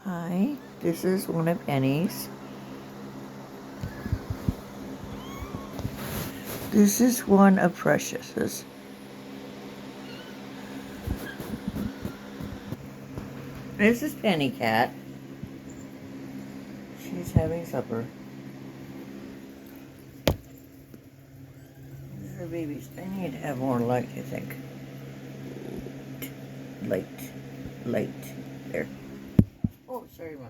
Hi, this is one of Penny's. This is one of Precious's. This is Penny Cat. She's having supper. These are babies. I need to have more light, I think. Light. There. Oh, sorry, Mom.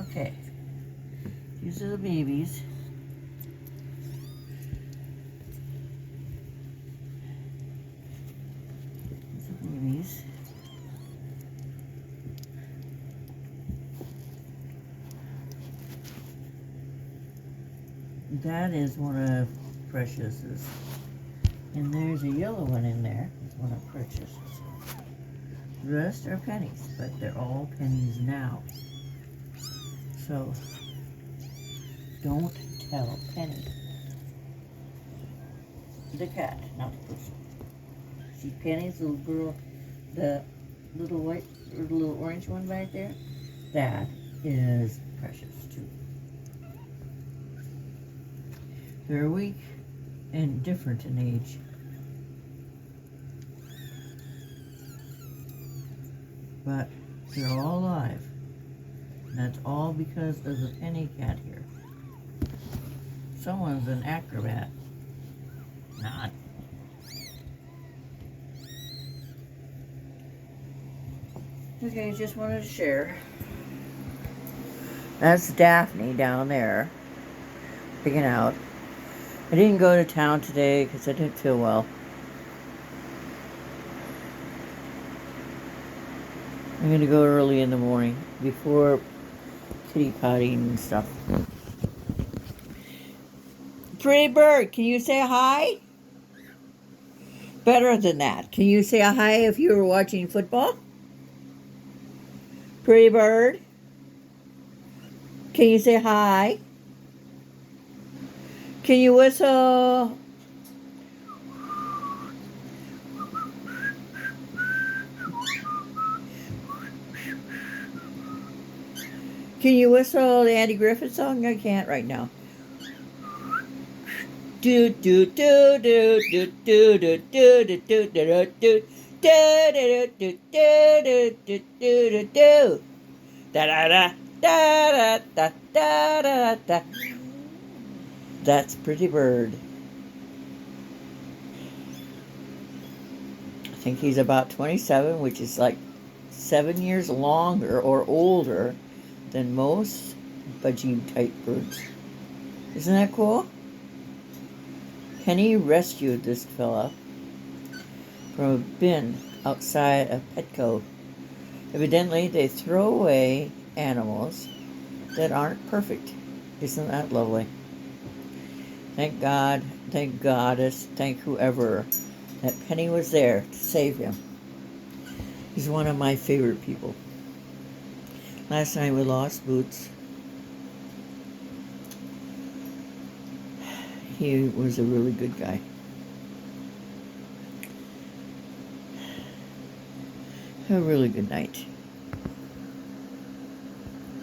Okay. These are the babies. These are babies. That is one of Precious's. And there's a yellow one in there. It's one of Precious's. The rest are Pennies, but they're all Pennies now. So, don't tell Penny. The cat, not the person. See Penny's little girl, the little white, or the little orange one right there? That is Precious too. They're weak and different in age. But they're all alive. And that's all because of the Penny cat here. Someone's an acrobat. Not. Okay, just wanted to share. That's Daphne down there, picking out. I didn't go to town today because I didn't feel well. I'm going to go early in the morning before kitty potting and stuff. Pretty bird, can you say hi? Better than that. Can you say hi if you were watching football? Pretty bird, can you say hi? Can you whistle? Can you whistle the Andy Griffith song? I can't right now. Do do do do do do do do do do do do do do do do do da da da da da da da da. That's Pretty Bird. I think he's about 27, which is like 7 years longer or older than most budgie type birds. Isn't that cool? Penny rescued this fella from a bin outside a Petco. Evidently, they throw away animals that aren't perfect. Isn't that lovely? Thank God, thank Goddess, thank whoever that Penny was there to save him. He's one of my favorite people. Last night we lost Boots. He was a really good guy. Have a really good night.